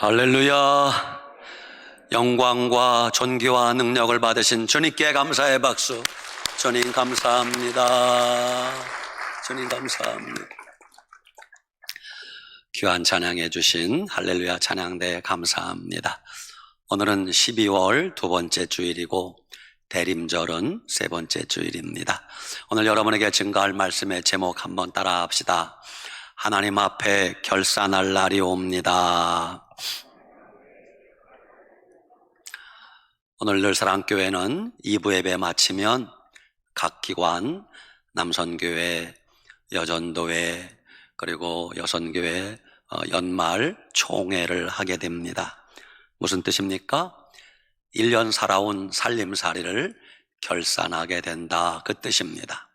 할렐루야. 영광과 존귀와 능력을 받으신 주님께 감사의 박수. 주님 감사합니다. 주님 감사합니다. 귀한 찬양해 주신 할렐루야 찬양대 감사합니다. 오늘은 12월 두 번째 주일이고 대림절은 세 번째 주일입니다. 오늘 여러분에게 증거할 말씀의 제목 한번 따라 합시다. 하나님 앞에 결산할 날이 옵니다. 오늘 늘사랑교회는 2부 예배 마치면 각 기관, 남선교회, 여전도회, 그리고 여선교회 연말 총회를 하게 됩니다. 무슨 뜻입니까? 1년 살아온 살림살이를 결산하게 된다, 그 뜻입니다.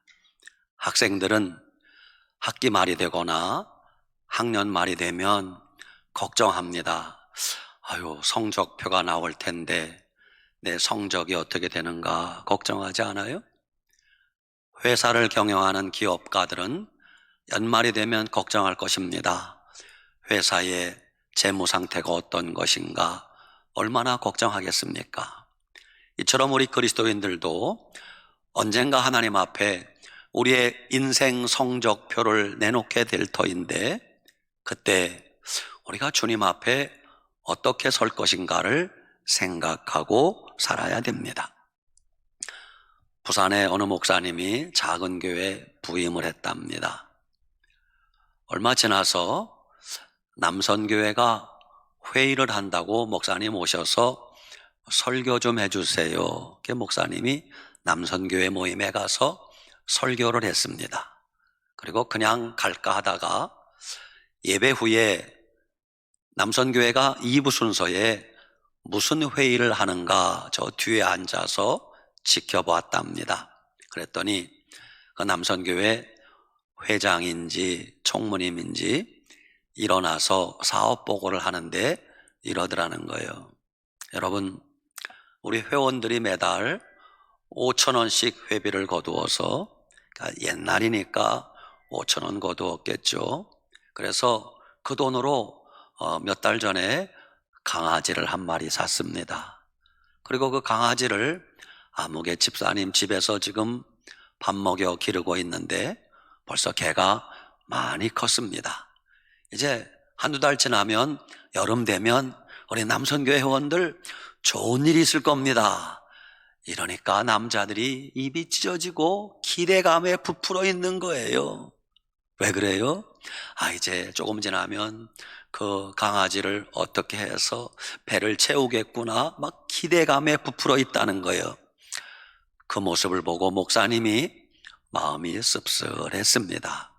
학생들은 학기 말이 되거나 학년 말이 되면 걱정합니다. 아유, 성적표가 나올 텐데 내 성적이 어떻게 되는가 걱정하지 않아요? 회사를 경영하는 기업가들은 연말이 되면 걱정할 것입니다. 회사의 재무 상태가 어떤 것인가 얼마나 걱정하겠습니까? 이처럼 우리 그리스도인들도 언젠가 하나님 앞에 우리의 인생 성적표를 내놓게 될 터인데 그때 우리가 주님 앞에 어떻게 설 것인가를 생각하고 살아야 됩니다. 부산의 어느 목사님이 작은 교회에 부임을 했답니다. 얼마 지나서 남선교회가 회의를 한다고 목사님 오셔서 설교 좀 해주세요. 그 목사님이 남선교회 모임에 가서 설교를 했습니다. 그리고 그냥 갈까 하다가 예배 후에 남선교회가 2부 순서에 무슨 회의를 하는가 저 뒤에 앉아서 지켜보았답니다. 그랬더니 그 남선교회 회장인지 총무님인지 일어나서 사업보고를 하는데 이러더라는 거예요. 여러분, 우리 회원들이 매달 5,000원씩 회비를 거두어서, 그러니까 옛날이니까 5,000원 거두었겠죠. 그래서 그 돈으로 몇 달 전에 강아지를 한 마리 샀습니다. 그리고 그 강아지를 아무개 집사님 집에서 지금 밥 먹여 기르고 있는데 벌써 개가 많이 컸습니다. 이제 한두 달 지나면 여름 되면 우리 남선교회 회원들 좋은 일이 있을 겁니다. 이러니까 남자들이 입이 찢어지고 기대감에 부풀어 있는 거예요. 왜 그래요? 이제 조금 지나면 그 강아지를 어떻게 해서 배를 채우겠구나 막 기대감에 부풀어 있다는 거예요. 그 모습을 보고 목사님이 마음이 씁쓸했습니다.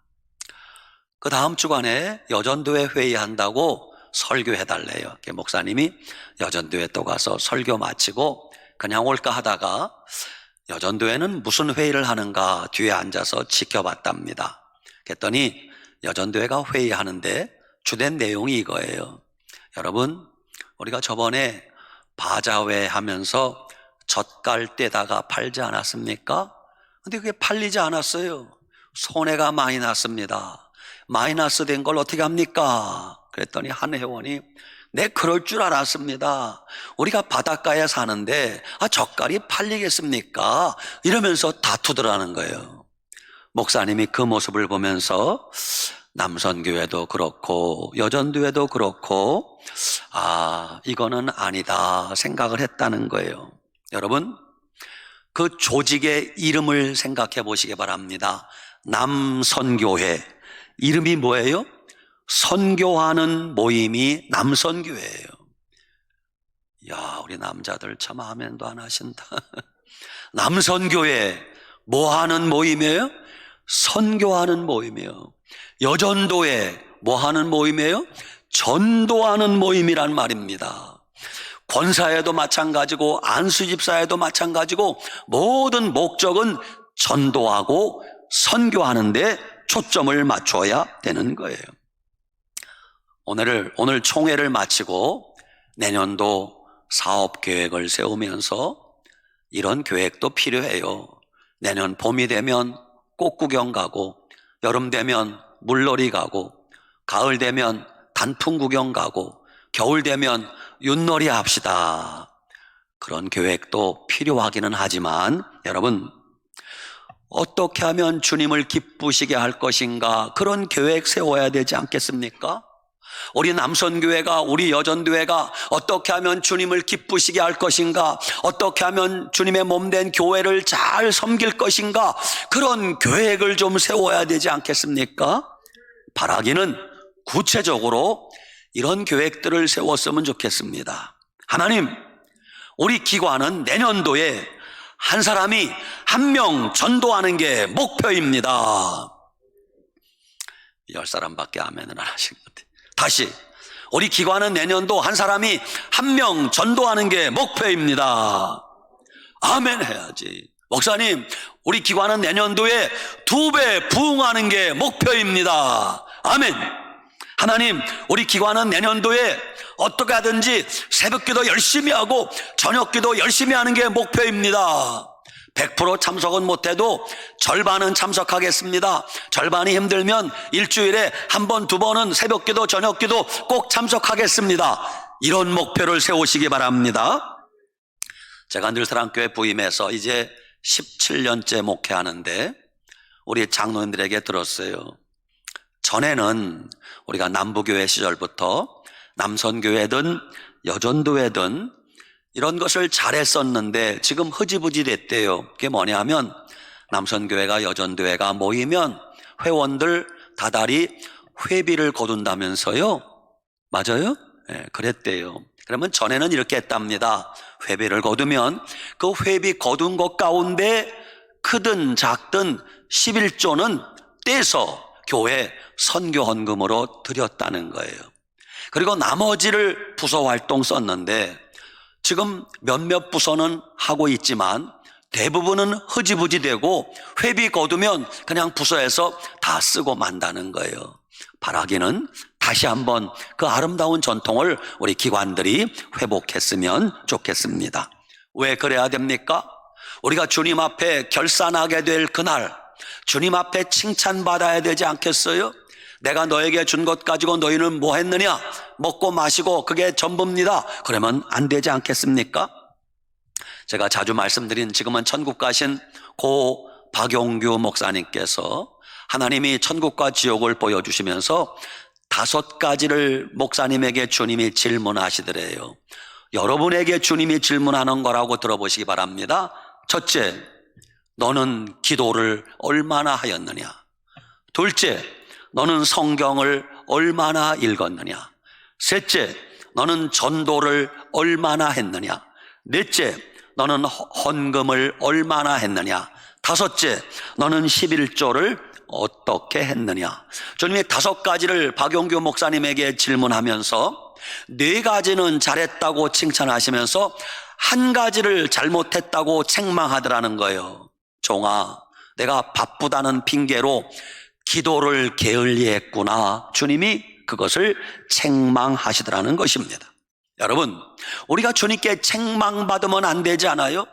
그 다음 주간에 여전도회 회의한다고 설교해달래요. 목사님이 여전도회 또 가서 설교 마치고 그냥 올까 하다가 여전도회는 무슨 회의를 하는가 뒤에 앉아서 지켜봤답니다. 그랬더니 여전도회가 회의하는데 주된 내용이 이거예요. 여러분, 우리가 저번에 바자회 하면서 젓갈 떼다가 팔지 않았습니까? 근데 그게 팔리지 않았어요. 손해가 많이 났습니다. 마이너스 된 걸 어떻게 합니까? 그랬더니 한 회원이 네, 그럴 줄 알았습니다. 우리가 바닷가에 사는데 젓갈이 팔리겠습니까? 이러면서 다투더라는 거예요. 목사님이 그 모습을 보면서 남선교회도 그렇고 여전교회도 그렇고 이거는 아니다 생각을 했다는 거예요. 여러분, 그 조직의 이름을 생각해 보시기 바랍니다. 남선교회, 이름이 뭐예요? 선교하는 모임이 남선교회예요. 야, 우리 남자들 참 아멘도 안 하신다. 남선교회 뭐 하는 모임이에요? 선교하는 모임이에요. 여전도회 뭐 하는 모임이에요? 전도하는 모임이란 말입니다. 권사에도 마찬가지고 안수집사에도 마찬가지고 모든 목적은 전도하고 선교하는 데 초점을 맞춰야 되는 거예요. 오늘 총회를 마치고 내년도 사업 계획을 세우면서 이런 계획도 필요해요. 내년 봄이 되면 꽃구경 가고, 여름 되면 물놀이 가고, 가을 되면 단풍 구경 가고, 겨울 되면 윷놀이 합시다. 그런 계획도 필요하기는 하지만 여러분, 어떻게 하면 주님을 기쁘시게 할 것인가, 그런 계획 세워야 되지 않겠습니까? 우리 남선교회가, 우리 여전교회가 어떻게 하면 주님을 기쁘시게 할 것인가, 어떻게 하면 주님의 몸된 교회를 잘 섬길 것인가, 그런 계획을 좀 세워야 되지 않겠습니까? 바라기는 구체적으로 이런 계획들을 세웠으면 좋겠습니다. 하나님, 우리 기관은 내년도에 한 사람이 한 명 전도하는 게 목표입니다. 10사람밖에 아멘을 안 하신 것 같아요. 다시, 우리 기관은 내년도 한 사람이 한 명 전도하는 게 목표입니다. 아멘 해야지. 목사님, 우리 기관은 내년도에 2배 부흥하는 게 목표입니다. 아멘. 하나님, 우리 기관은 내년도에 어떻게 하든지 새벽기도 열심히 하고 저녁기도 열심히 하는 게 목표입니다. 100% 참석은 못해도 절반은 참석하겠습니다. 절반이 힘들면 일주일에 한 번, 2번은 새벽기도 저녁기도 꼭 참석하겠습니다. 이런 목표를 세우시기 바랍니다. 제가 늘사랑교회 부임해서 이제 17년째 목회하는데 우리 장로님들에게 들었어요. 전에는 우리가 남부교회 시절부터 남선교회든 여전도회든 이런 것을 잘했었는데 지금 흐지부지 됐대요. 그게 뭐냐 하면 남선교회가 여전교회가 모이면 회원들 다달이 회비를 거둔다면서요. 맞아요? 네, 그랬대요. 그러면 전에는 이렇게 했답니다. 회비를 거두면 그 회비 거둔 것 가운데 크든 작든 11조는 떼서 교회 선교 헌금으로 드렸다는 거예요. 그리고 나머지를 부서 활동 썼는데 지금 몇몇 부서는 하고 있지만 대부분은 흐지부지 되고 회비 거두면 그냥 부서에서 다 쓰고 만다는 거예요. 바라기는 다시 한번 그 아름다운 전통을 우리 기관들이 회복했으면 좋겠습니다. 왜 그래야 됩니까? 우리가 주님 앞에 결산하게 될 그날, 주님 앞에 칭찬받아야 되지 않겠어요? 내가 너에게 준 것 가지고 너희는 뭐 했느냐? 먹고 마시고 그게 전부입니다. 그러면 안 되지 않겠습니까? 제가 자주 말씀드린, 지금은 천국 가신 고 박용규 목사님께서 하나님이 천국과 지옥을 보여주시면서 5가지를 목사님에게 주님이 질문하시더래요. 여러분에게 주님이 질문하는 거라고 들어보시기 바랍니다. 첫째, 너는 기도를 얼마나 하였느냐? 둘째, 너는 성경을 얼마나 읽었느냐? 셋째, 너는 전도를 얼마나 했느냐? 넷째, 너는 헌금을 얼마나 했느냐? 다섯째, 너는 11조를 어떻게 했느냐? 주님이 5가지를 박용규 목사님에게 질문하면서 4가지는 잘했다고 칭찬하시면서 1가지를 잘못했다고 책망하더라는 거예요. 종아, 내가 바쁘다는 핑계로 기도를 게을리했구나. 주님이 그것을 책망하시더라는 것입니다. 여러분, 우리가 주님께 책망받으면 안 되지 않아요?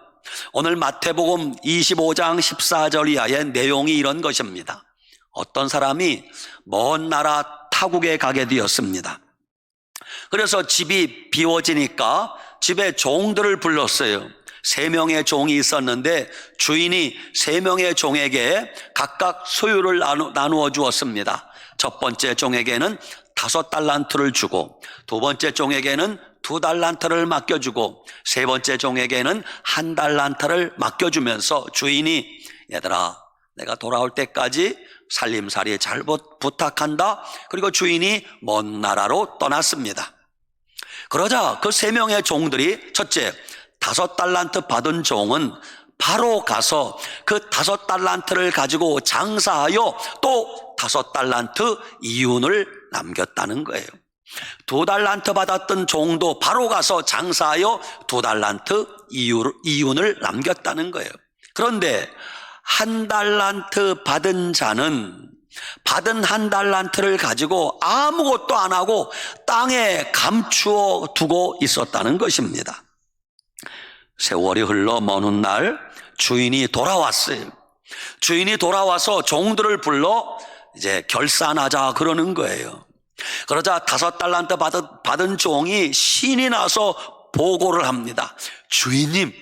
오늘 마태복음 25장 14절 이하의 내용이 이런 것입니다. 어떤 사람이 먼 나라 타국에 가게 되었습니다. 그래서 집이 비워지니까 집에 종들을 불렀어요. 3명의 종이 있었는데 주인이 3명의 종에게 각각 소유를 나누어 주었습니다. 첫 번째 종에게는 5달란트를 주고, 두 번째 종에게는 2달란트를 맡겨주고, 세 번째 종에게는 1달란트를 맡겨주면서 주인이, 얘들아, 내가 돌아올 때까지 살림살이 잘 부탁한다. 그리고 주인이 먼 나라로 떠났습니다. 그러자 그 3명의 종들이, 첫째, 5달란트 받은 종은 바로 가서 그 5달란트를 가지고 장사하여 또 5달란트 이윤을 남겼다는 거예요. 2달란트 받았던 종도 바로 가서 장사하여 2달란트 이윤을 남겼다는 거예요. 그런데 1달란트 받은 자는 받은 1달란트를 가지고 아무것도 안 하고 땅에 감추어 두고 있었다는 것입니다. 세월이 흘러 먼 훗날 주인이 돌아왔어요. 주인이 돌아와서 종들을 불러 이제 결산하자 그러는 거예요. 그러자 5달란트 받은 종이 신이 나서 보고를 합니다. 주인님,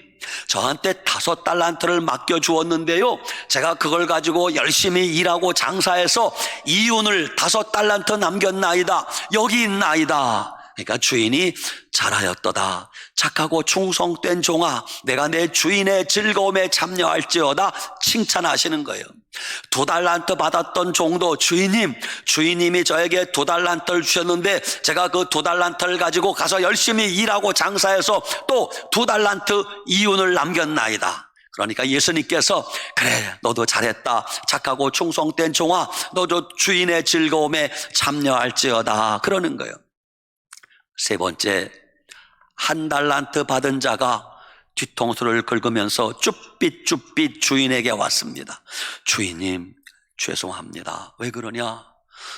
저한테 5달란트를 맡겨주었는데요, 제가 그걸 가지고 열심히 일하고 장사해서 이윤을 5달란트 남겼나이다. 여기 있나이다. 그러니까 주인이 잘하였도다. 착하고 충성된 종아, 내가 내 주인의 즐거움에 참여할지어다 칭찬하시는 거예요. 2달란트 받았던 종도, 주인님이 저에게 2달란트를 주셨는데 제가 그 2달란트를 가지고 가서 열심히 일하고 장사해서 또 2달란트 이윤을 남겼나이다. 그러니까 예수님께서, 그래, 너도 잘했다. 착하고 충성된 종아, 너도 주인의 즐거움에 참여할지어다. 그러는 거예요. 세 번째, 1달란트 받은 자가 뒤통수를 긁으면서 쭈삣쭈삣 주인에게 왔습니다. 주인님, 죄송합니다. 왜 그러냐?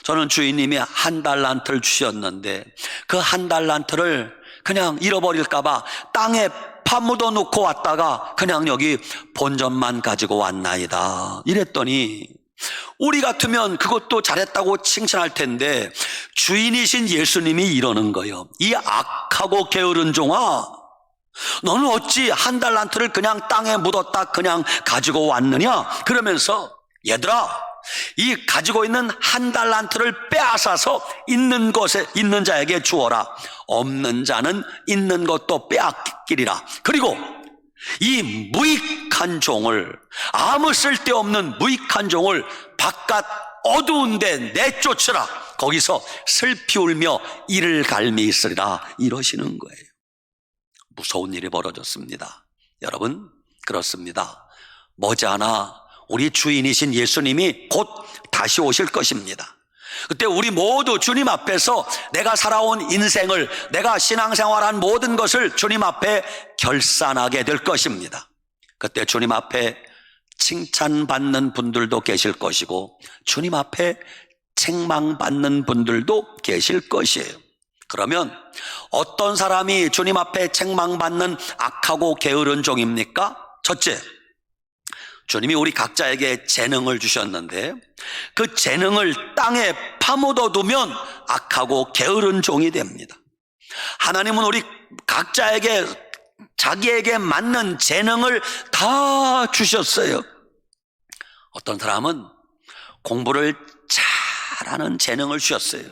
저는 주인님이 1달란트를 주셨는데 그 1달란트를 그냥 잃어버릴까봐 땅에 파묻어 놓고 왔다가 그냥 여기 본전만 가지고 왔나이다. 이랬더니 우리 같으면 그것도 잘했다고 칭찬할 텐데 주인이신 예수님이 이러는 거예요. 이 악하고 게으른 종아, 너는 어찌 1달란트를 그냥 땅에 묻었다 그냥 가지고 왔느냐? 그러면서, 얘들아, 이 가지고 있는 1달란트를 빼앗아서 있는 곳에 있는 자에게 주어라. 없는 자는 있는 것도 빼앗기리라. 그리고 이 무익한 종을, 아무 쓸데없는 무익한 종을 바깥 어두운 데 내쫓으라. 거기서 슬피 울며 이를 갈미 있으리라. 이러시는 거예요. 무서운 일이 벌어졌습니다. 여러분, 그렇습니다. 머지않아 우리 주인이신 예수님이 곧 다시 오실 것입니다. 그때 우리 모두 주님 앞에서 내가 살아온 인생을, 내가 신앙생활한 모든 것을 주님 앞에 결산하게 될 것입니다. 그때 주님 앞에 칭찬받는 분들도 계실 것이고 주님 앞에 책망받는 분들도 계실 것이에요. 그러면 어떤 사람이 주님 앞에 책망받는 악하고 게으른 종입니까? 첫째, 주님이 우리 각자에게 재능을 주셨는데 그 재능을 땅에 파묻어 두면 악하고 게으른 종이 됩니다. 하나님은 우리 각자에게 자기에게 맞는 재능을 다 주셨어요. 어떤 사람은 공부를 잘하는 재능을 주셨어요.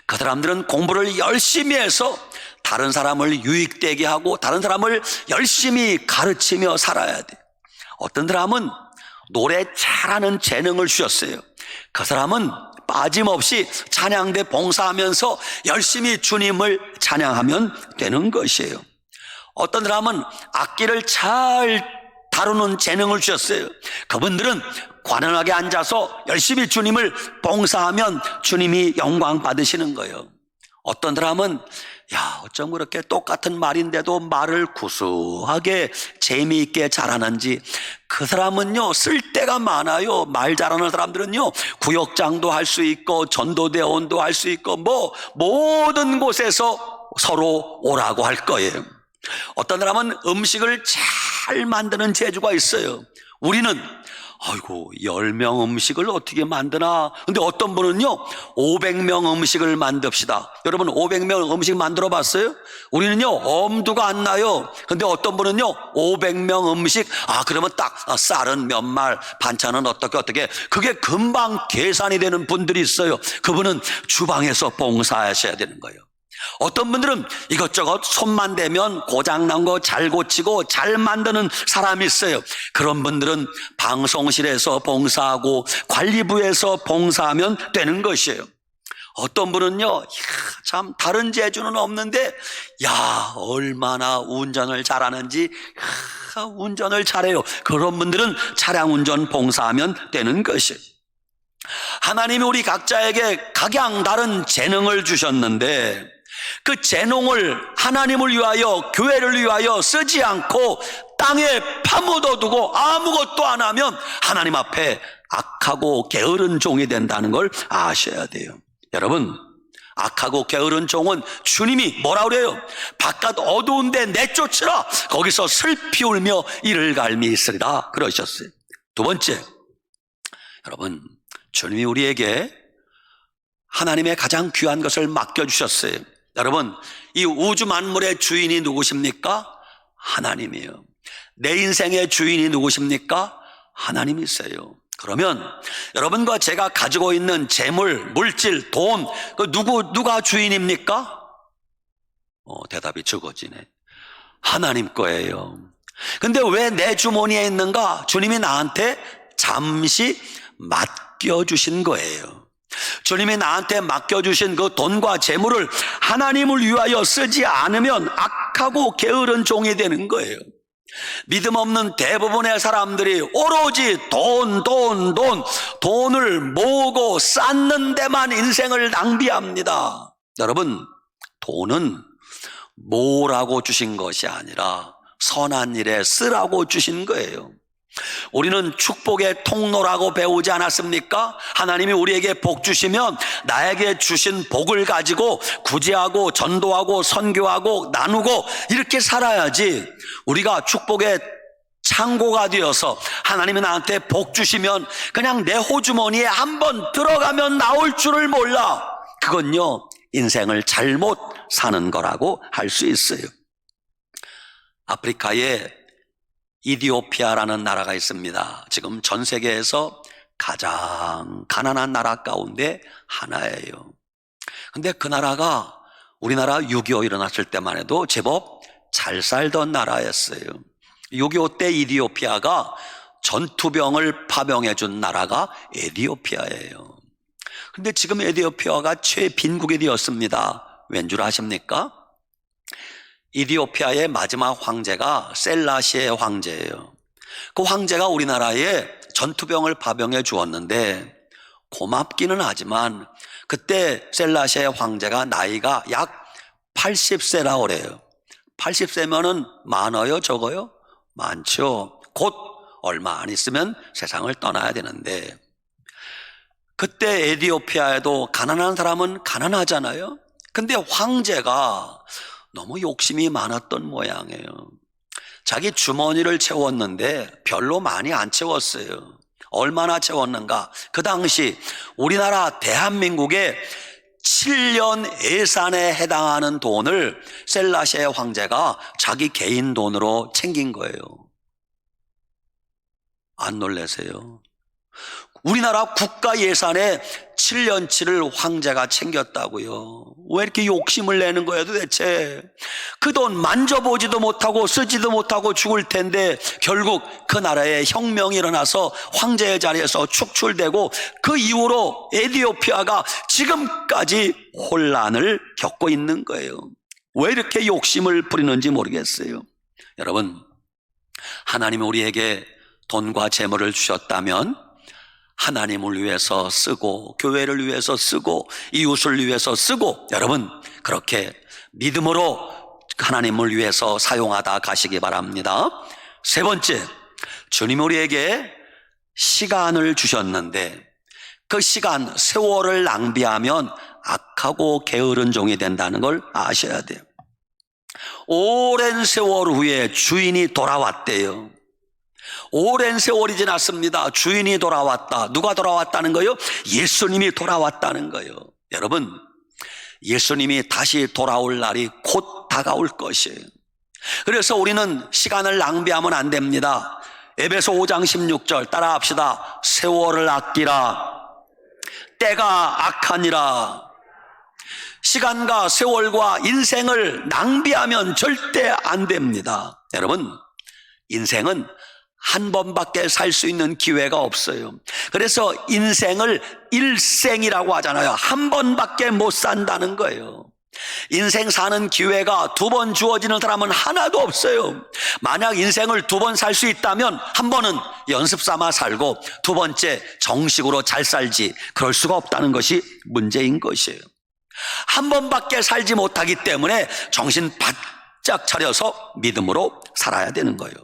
그 사람들은 공부를 열심히 해서 다른 사람을 유익되게 하고 다른 사람을 열심히 가르치며 살아야 돼. 어떤 사람은 노래 잘하는 재능을 주셨어요. 그 사람은 빠짐없이 찬양대 봉사하면서 열심히 주님을 찬양하면 되는 것이에요. 어떤 사람은 악기를 잘 다루는 재능을 주셨어요. 그분들은 관원하게 앉아서 열심히 주님을 봉사하면 주님이 영광 받으시는 거예요. 어떤 사람은 어쩜 그렇게 똑같은 말인데도 말을 구수하게 재미있게 잘하는지, 그 사람은요 쓸데가 많아요. 말 잘하는 사람들은요 구역장도 할 수 있고 전도대원도 할 수 있고 모든 곳에서 서로 오라고 할 거예요. 어떤 사람은 음식을 잘 만드는 재주가 있어요. 우리는 10명 음식을 어떻게 만드나? 근데 어떤 분은요 500명 음식을 만듭시다. 여러분 500명 음식 만들어 봤어요? 우리는요 엄두가 안 나요. 근데 어떤 분은요 500명 음식, 그러면 딱 쌀은 몇 말, 반찬은 어떻게 그게 금방 계산이 되는 분들이 있어요. 그분은 주방에서 봉사하셔야 되는 거예요. 어떤 분들은 이것저것 손만 대면 고장난 거 잘 고치고 잘 만드는 사람이 있어요. 그런 분들은 방송실에서 봉사하고 관리부에서 봉사하면 되는 것이에요. 어떤 분은요 참 다른 재주는 없는데 얼마나 운전을 잘하는지 운전을 잘해요. 그런 분들은 차량 운전 봉사하면 되는 것이에요. 하나님이 우리 각자에게 각양 다른 재능을 주셨는데 그 재능을 하나님을 위하여, 교회를 위하여 쓰지 않고 땅에 파묻어 두고 아무것도 안 하면 하나님 앞에 악하고 게으른 종이 된다는 걸 아셔야 돼요. 여러분, 악하고 게으른 종은 주님이 뭐라 그래요? 바깥 어두운 데 내쫓으라. 거기서 슬피 울며 이를 갈미 있으리라 그러셨어요. 두 번째, 여러분, 주님이 우리에게 하나님의 가장 귀한 것을 맡겨주셨어요. 여러분, 이 우주 만물의 주인이 누구십니까? 하나님이에요. 내 인생의 주인이 누구십니까? 하나님이세요. 그러면 여러분과 제가 가지고 있는 재물, 물질, 돈, 누가 주인입니까? 대답이 적어지네. 하나님 거예요. 근데 왜 내 주머니에 있는가? 주님이 나한테 잠시 맡겨주신 거예요. 주님이 나한테 맡겨주신 그 돈과 재물을 하나님을 위하여 쓰지 않으면 악하고 게으른 종이 되는 거예요. 믿음 없는 대부분의 사람들이 오로지 돈을 모으고 쌓는 데만 인생을 낭비합니다. 여러분, 돈은 모으라고 주신 것이 아니라 선한 일에 쓰라고 주신 거예요. 우리는 축복의 통로라고 배우지 않았습니까? 하나님이 우리에게 복 주시면 나에게 주신 복을 가지고 구제하고 전도하고 선교하고 나누고 이렇게 살아야지, 우리가 축복의 창고가 되어서 하나님이 나한테 복 주시면 그냥 내 호주머니에 한번 들어가면 나올 줄을 몰라. 그건요, 인생을 잘못 사는 거라고 할 수 있어요. 아프리카에 이디오피아라는 나라가 있습니다. 지금 전 세계에서 가장 가난한 나라 가운데 하나예요. 근데 그 나라가 우리나라 6.25 일어났을 때만 해도 제법 잘 살던 나라였어요. 6.25 때 이디오피아가 전투병을 파병해 준 나라가 에티오피아예요. 근데 지금 에티오피아가 최빈국이 되었습니다. 왠 줄 아십니까? 이디오피아의 마지막 황제가 셀라시의 황제예요. 그 황제가 우리나라에 전투병을 파병해 주었는데 고맙기는 하지만 그때 셀라시의 황제가 나이가 약 80세라고 그래요. 80세면은 많아요, 적어요? 많죠. 곧 얼마 안 있으면 세상을 떠나야 되는데, 그때 에티오피아에도 가난한 사람은 가난하잖아요. 근데 황제가 너무 욕심이 많았던 모양이에요. 자기 주머니를 채웠는데 별로 많이 안 채웠어요. 얼마나 채웠는가? 그 당시 우리나라 대한민국의 7년 예산에 해당하는 돈을 셀라시의 황제가 자기 개인 돈으로 챙긴 거예요. 안 놀라세요? 우리나라 국가 예산의 7년치를 황제가 챙겼다고요. 왜 이렇게 욕심을 내는 거예요 도대체? 그 돈 만져보지도 못하고 쓰지도 못하고 죽을 텐데 결국 그 나라에 혁명이 일어나서 황제의 자리에서 축출되고 그 이후로 에티오피아가 지금까지 혼란을 겪고 있는 거예요. 왜 이렇게 욕심을 부리는지 모르겠어요. 여러분, 하나님이 우리에게 돈과 재물을 주셨다면 하나님을 위해서 쓰고 교회를 위해서 쓰고 이웃을 위해서 쓰고, 여러분 그렇게 믿음으로 하나님을 위해서 사용하다 가시기 바랍니다. 세 번째, 주님이 우리에게 시간을 주셨는데 그 시간, 세월을 낭비하면 악하고 게으른 종이 된다는 걸 아셔야 돼요. 오랜 세월 후에 주인이 돌아왔대요. 오랜 세월이 지났습니다. 주인이 돌아왔다. 누가 돌아왔다는 거예요? 예수님이 돌아왔다는 거예요. 여러분, 예수님이 다시 돌아올 날이 곧 다가올 것이에요. 그래서 우리는 시간을 낭비하면 안 됩니다. 에베소 5장 16절 따라 합시다. 세월을 아끼라. 때가 악하니라. 시간과 세월과 인생을 낭비하면 절대 안 됩니다. 여러분, 인생은 한 번밖에 살 수 있는 기회가 없어요. 그래서 인생을 일생이라고 하잖아요. 한 번밖에 못 산다는 거예요. 인생 사는 기회가 두 번 주어지는 사람은 하나도 없어요. 만약 인생을 두 번 살 수 있다면 한 번은 연습 삼아 살고 두 번째 정식으로 잘 살지, 그럴 수가 없다는 것이 문제인 것이에요. 한 번밖에 살지 못하기 때문에 정신 바짝 차려서 믿음으로 살아야 되는 거예요.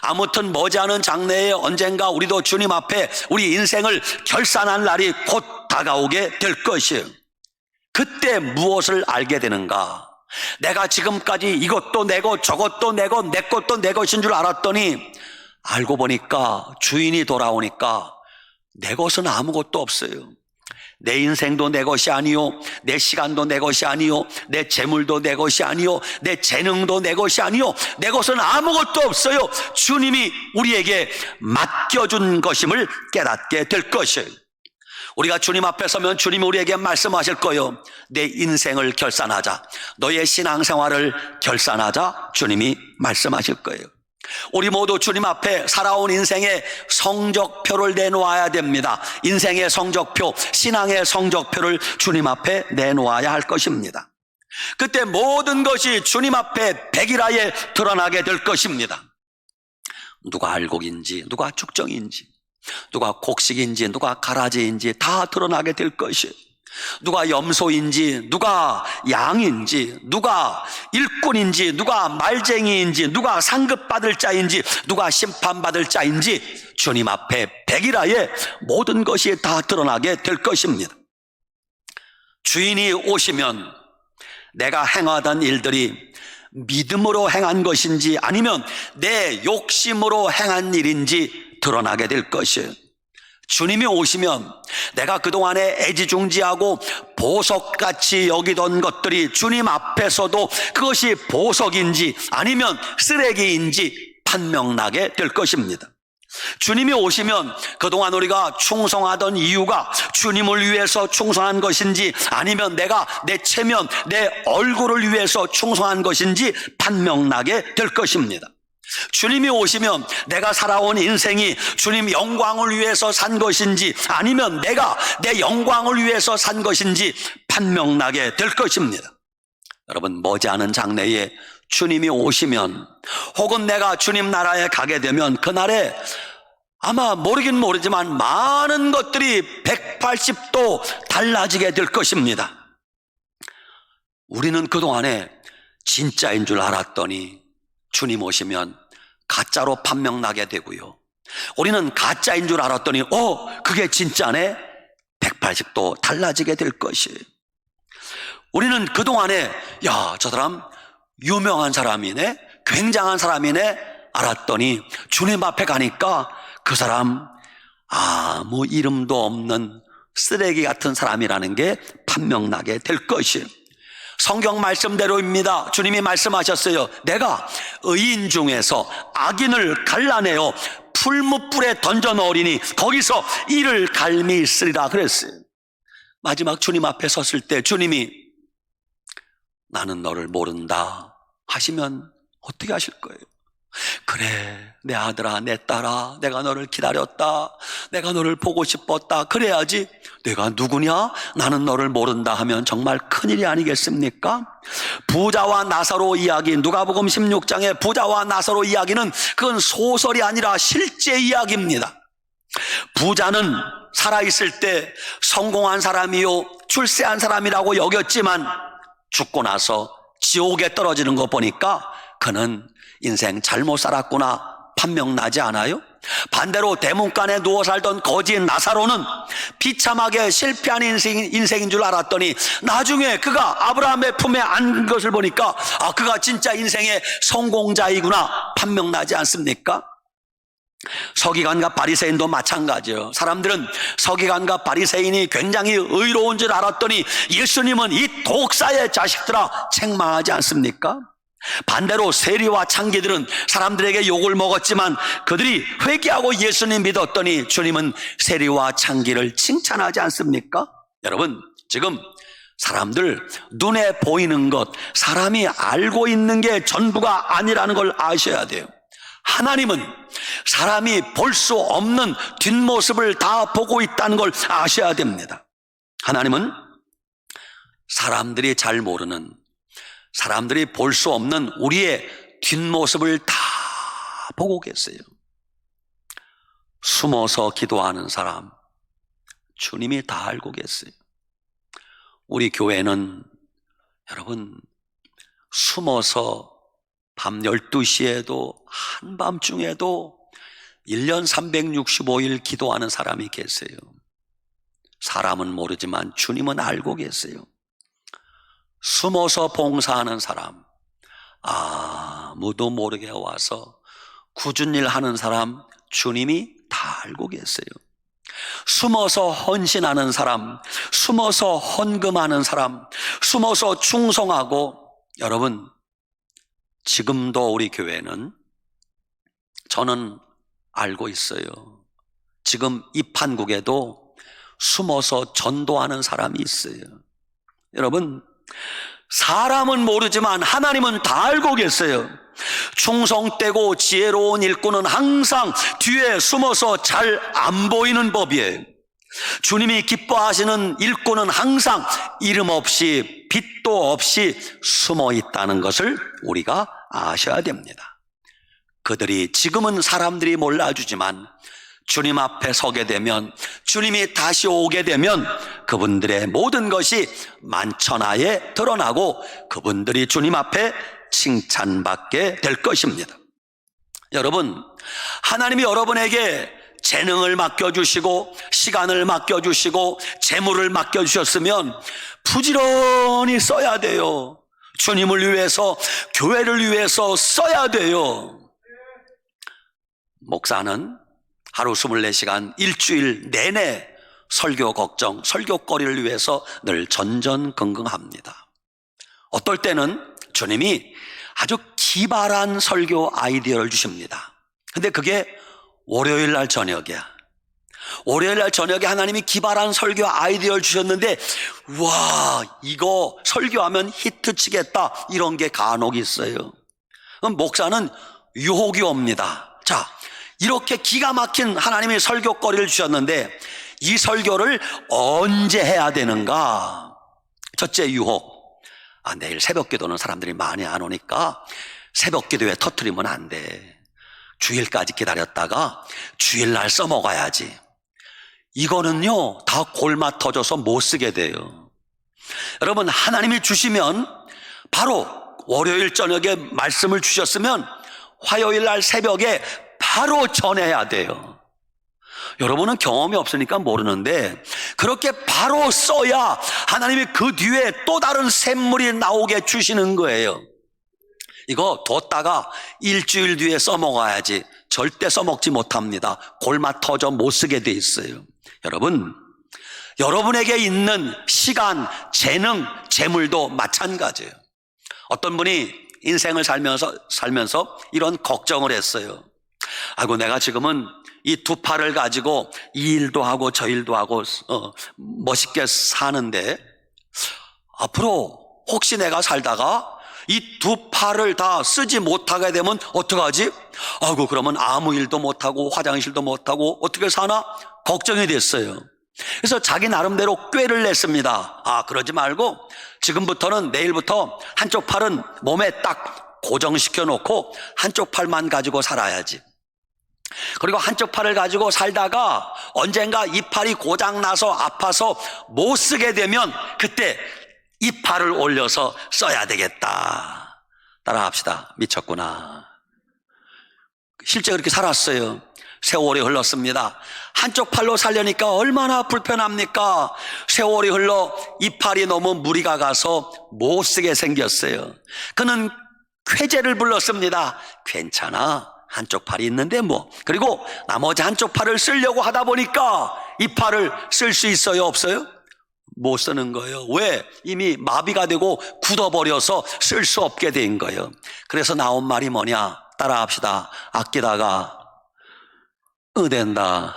아무튼 머지않은 장래에 언젠가 우리도 주님 앞에 우리 인생을 결산할 날이 곧 다가오게 될 것이에요. 그때 무엇을 알게 되는가? 내가 지금까지 이것도 내고 저것도 내고 내 것도 내 것인 줄 알았더니 알고 보니까 주인이 돌아오니까 내 것은 아무것도 없어요. 내 인생도 내 것이 아니요, 내 시간도 내 것이 아니요, 내 재물도 내 것이 아니요, 내 재능도 내 것이 아니요, 내 것은 아무것도 없어요. 주님이 우리에게 맡겨준 것임을 깨닫게 될 것이에요. 우리가 주님 앞에 서면 주님이 우리에게 말씀하실 거예요. 내 인생을 결산하자, 너의 신앙생활을 결산하자, 주님이 말씀하실 거예요. 우리 모두 주님 앞에 살아온 인생의 성적표를 내놓아야 됩니다. 인생의 성적표, 신앙의 성적표를 주님 앞에 내놓아야 할 것입니다. 그때 모든 것이 주님 앞에 백일하에 드러나게 될 것입니다. 누가 알곡인지, 누가 죽정인지, 누가 곡식인지, 누가 가라지인지 다 드러나게 될 것이에요. 누가 염소인지, 누가 양인지, 누가 일꾼인지, 누가 말쟁이인지, 누가 상급받을 자인지, 누가 심판받을 자인지 주님 앞에 백일하에 모든 것이 다 드러나게 될 것입니다. 주인이 오시면 내가 행하던 일들이 믿음으로 행한 것인지 아니면 내 욕심으로 행한 일인지 드러나게 될 것이에요. 주님이 오시면 내가 그동안에 애지중지하고 보석같이 여기던 것들이 주님 앞에서도 그것이 보석인지 아니면 쓰레기인지 판명나게 될 것입니다. 주님이 오시면 그동안 우리가 충성하던 이유가 주님을 위해서 충성한 것인지 아니면 내가 내 체면, 내 얼굴을 위해서 충성한 것인지 판명나게 될 것입니다. 주님이 오시면 내가 살아온 인생이 주님 영광을 위해서 산 것인지 아니면 내가 내 영광을 위해서 산 것인지 판명나게 될 것입니다. 여러분, 머지않은 장래에 주님이 오시면 혹은 내가 주님 나라에 가게 되면 그날에 아마 모르긴 모르지만 많은 것들이 180도 달라지게 될 것입니다. 우리는 그동안에 진짜인 줄 알았더니 주님 오시면 가짜로 판명나게 되고요. 우리는 가짜인 줄 알았더니 그게 진짜네? 180도 달라지게 될 것이에요. 우리는 그동안에 저 사람 유명한 사람이네, 굉장한 사람이네 알았더니 주님 앞에 가니까 그 사람 아무 이름도 없는 쓰레기 같은 사람이라는 게 판명나게 될 것이에요. 성경 말씀대로입니다. 주님이 말씀하셨어요. 내가 의인 중에서 악인을 갈라내어 풀무불에 던져 넣으리니 거기서 이를 갈미 있으리라 그랬어요. 마지막 주님 앞에 섰을 때 주님이 나는 너를 모른다 하시면 어떻게 하실 거예요? 그래, 내 아들아, 내 딸아, 내가 너를 기다렸다, 내가 너를 보고 싶었다, 그래야지. 내가 누구냐? 나는 너를 모른다 하면 정말 큰일이 아니겠습니까? 부자와 나사로 이야기, 누가복음 16장의 부자와 나사로 이야기는 그건 소설이 아니라 실제 이야기입니다. 부자는 살아있을 때 성공한 사람이요, 출세한 사람이라고 여겼지만 죽고 나서 지옥에 떨어지는 거 보니까 그는 인생 잘못 살았구나 판명나지 않아요? 반대로 대문간에 누워 살던 거지 나사로는 비참하게 실패한 인생인 줄 알았더니 나중에 그가 아브라함의 품에 안긴 것을 보니까 그가 진짜 인생의 성공자이구나 판명나지 않습니까? 서기관과 바리새인도 마찬가지예요. 사람들은 서기관과 바리새인이 굉장히 의로운 줄 알았더니 예수님은 이 독사의 자식들아 책망하지 않습니까? 반대로 세리와 창기들은 사람들에게 욕을 먹었지만 그들이 회개하고 예수님 믿었더니 주님은 세리와 창기를 칭찬하지 않습니까? 여러분, 지금 사람들 눈에 보이는 것, 사람이 알고 있는 게 전부가 아니라는 걸 아셔야 돼요. 하나님은 사람이 볼 수 없는 뒷모습을 다 보고 있다는 걸 아셔야 됩니다. 하나님은 사람들이 잘 모르는, 사람들이 볼 수 없는 우리의 뒷모습을 다 보고 계세요. 숨어서 기도하는 사람 주님이 다 알고 계세요. 우리 교회는 여러분 숨어서 밤 12시에도 한밤중에도 1년 365일 기도하는 사람이 계세요. 사람은 모르지만 주님은 알고 계세요. 숨어서 봉사하는 사람, 아무도 모르게 와서 굳은 일 하는 사람 주님이 다 알고 계세요. 숨어서 헌신하는 사람, 숨어서 헌금하는 사람, 숨어서 충성하고, 여러분, 지금도 우리 교회는 저는 알고 있어요. 지금 이 판국에도 숨어서 전도하는 사람이 있어요. 여러분, 사람은 모르지만 하나님은 다 알고 계세요. 충성되고 지혜로운 일꾼은 항상 뒤에 숨어서 잘 안 보이는 법이에요. 주님이 기뻐하시는 일꾼은 항상 이름 없이 빛도 없이 숨어 있다는 것을 우리가 아셔야 됩니다. 그들이 지금은 사람들이 몰라주지만 주님 앞에 서게 되면, 주님이 다시 오게 되면 그분들의 모든 것이 만천하에 드러나고 그분들이 주님 앞에 칭찬받게 될 것입니다. 여러분, 하나님이 여러분에게 재능을 맡겨주시고 시간을 맡겨주시고 재물을 맡겨주셨으면 부지런히 써야 돼요. 주님을 위해서, 교회를 위해서 써야 돼요. 목사는 하루 24시간 일주일 내내 설교 걱정, 설교거리를 위해서 늘 전전긍긍합니다. 어떨 때는 주님이 아주 기발한 설교 아이디어를 주십니다. 근데 그게 월요일 날 저녁이야. 월요일 날 저녁에 하나님이 기발한 설교 아이디어를 주셨는데, 와, 이거 설교하면 히트 치겠다, 이런 게 간혹 있어요. 그럼 목사는 유혹이 옵니다. 자, 이렇게 기가 막힌 하나님의 설교거리를 주셨는데 이 설교를 언제 해야 되는가? 첫째 유혹. 내일 새벽기도는 사람들이 많이 안 오니까 새벽기도에 터뜨리면 안 돼. 주일까지 기다렸다가 주일날 써먹어야지. 이거는요, 다 골마 터져서 못 쓰게 돼요. 여러분, 하나님이 주시면 바로 월요일 저녁에 말씀을 주셨으면 화요일날 새벽에 바로 전해야 돼요. 여러분은 경험이 없으니까 모르는데 그렇게 바로 써야 하나님이 그 뒤에 또 다른 샘물이 나오게 주시는 거예요. 이거 뒀다가 일주일 뒤에 써먹어야지. 절대 써먹지 못합니다. 골마 터져 못 쓰게 돼 있어요. 여러분, 여러분에게 있는 시간, 재능, 재물도 마찬가지예요. 어떤 분이 인생을 살면서 이런 걱정을 했어요. 아이고, 내가 지금은 이 두 팔을 가지고 이 일도 하고 저 일도 하고 멋있게 사는데 앞으로 혹시 내가 살다가 이 두 팔을 다 쓰지 못하게 되면 어떡하지? 아이고, 그러면 아무 일도 못하고 화장실도 못하고 어떻게 사나? 걱정이 됐어요. 그래서 자기 나름대로 꾀를 냈습니다. 그러지 말고 지금부터는, 내일부터 한쪽 팔은 몸에 딱 고정시켜 놓고 한쪽 팔만 가지고 살아야지. 그리고 한쪽 팔을 가지고 살다가 언젠가 이 팔이 고장나서 아파서 못 쓰게 되면 그때 이 팔을 올려서 써야 되겠다. 따라합시다. 미쳤구나. 실제 그렇게 살았어요. 세월이 흘렀습니다. 한쪽 팔로 살려니까 얼마나 불편합니까? 세월이 흘러 이 팔이 너무 무리가 가서 못 쓰게 생겼어요. 그는 쾌재를 불렀습니다. 괜찮아, 한쪽 팔이 있는데 뭐. 그리고 나머지 한쪽 팔을 쓰려고 하다 보니까 이 팔을 쓸 수 있어요, 없어요? 못 쓰는 거예요. 왜? 이미 마비가 되고 굳어버려서 쓸 수 없게 된 거예요. 그래서 나온 말이 뭐냐? 따라합시다. 아끼다가 으댄다.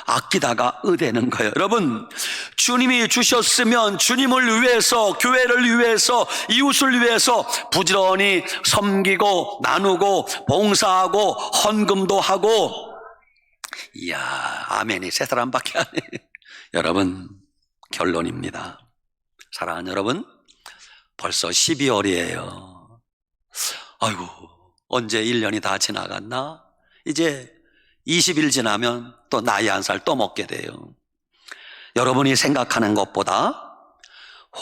아끼다가 으대는 거예요. 여러분, 주님이 주셨으면 주님을 위해서, 교회를 위해서, 이웃을 위해서 부지런히 섬기고 나누고 봉사하고 헌금도 하고. 이야, 아멘이 세 사람밖에 안 해. 여러분, 결론입니다. 사랑하는 여러분, 벌써 12월이에요. 아이고, 언제 1년이 다 지나갔나? 이제 20일 지나면 또 나이 한 살 또 먹게 돼요. 여러분이 생각하는 것보다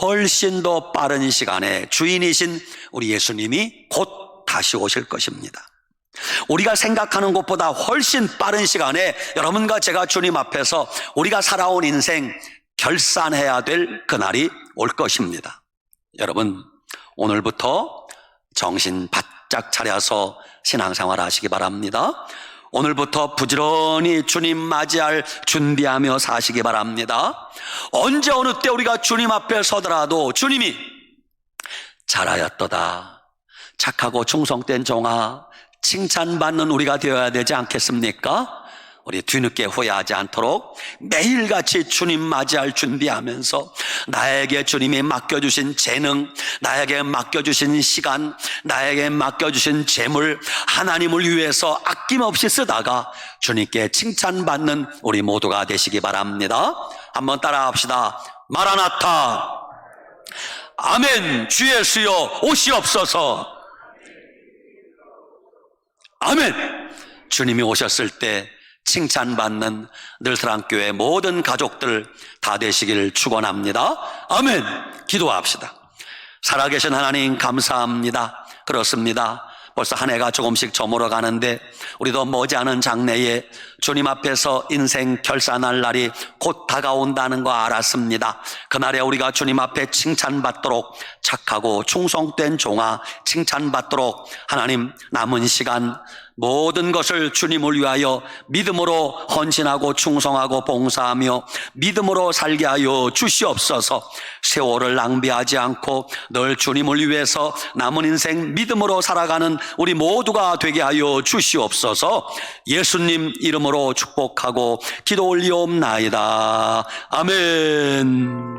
훨씬 더 빠른 시간에 주인이신 우리 예수님이 곧 다시 오실 것입니다. 우리가 생각하는 것보다 훨씬 빠른 시간에 여러분과 제가 주님 앞에서 우리가 살아온 인생 결산해야 될 그날이 올 것입니다. 여러분, 오늘부터 정신 바짝 차려서 신앙생활 하시기 바랍니다. 오늘부터 부지런히 주님 맞이할 준비하며 사시기 바랍니다. 언제 어느 때 우리가 주님 앞에 서더라도 주님이 잘하였도다, 착하고 충성된 종아, 칭찬받는 우리가 되어야 되지 않겠습니까? 우리 뒤늦게 후회하지 않도록 매일같이 주님 맞이할 준비하면서 나에게 주님이 맡겨주신 재능, 나에게 맡겨주신 시간, 나에게 맡겨주신 재물, 하나님을 위해서 아낌없이 쓰다가 주님께 칭찬받는 우리 모두가 되시기 바랍니다. 한번 따라합시다. 마라나타, 아멘. 주 예수여 오시옵소서. 아멘. 주님이 오셨을 때 칭찬받는 늘사랑교회 모든 가족들 다 되시길 축원합니다. 아멘. 기도합시다. 살아계신 하나님 감사합니다. 그렇습니다. 벌써 한 해가 조금씩 저물어 가는데 우리도 머지않은 장래에 주님 앞에서 인생 결산할 날이 곧 다가온다는 거 알았습니다. 그날에 우리가 주님 앞에 칭찬받도록, 착하고 충성된 종아 칭찬받도록 하나님 남은 시간 모든 것을 주님을 위하여 믿음으로 헌신하고 충성하고 봉사하며 믿음으로 살게 하여 주시옵소서. 세월을 낭비하지 않고 늘 주님을 위해서 남은 인생 믿음으로 살아가는 우리 모두가 되게 하여 주시옵소서. 예수님 이름으로 축복하고 기도 올리옵나이다. 아멘.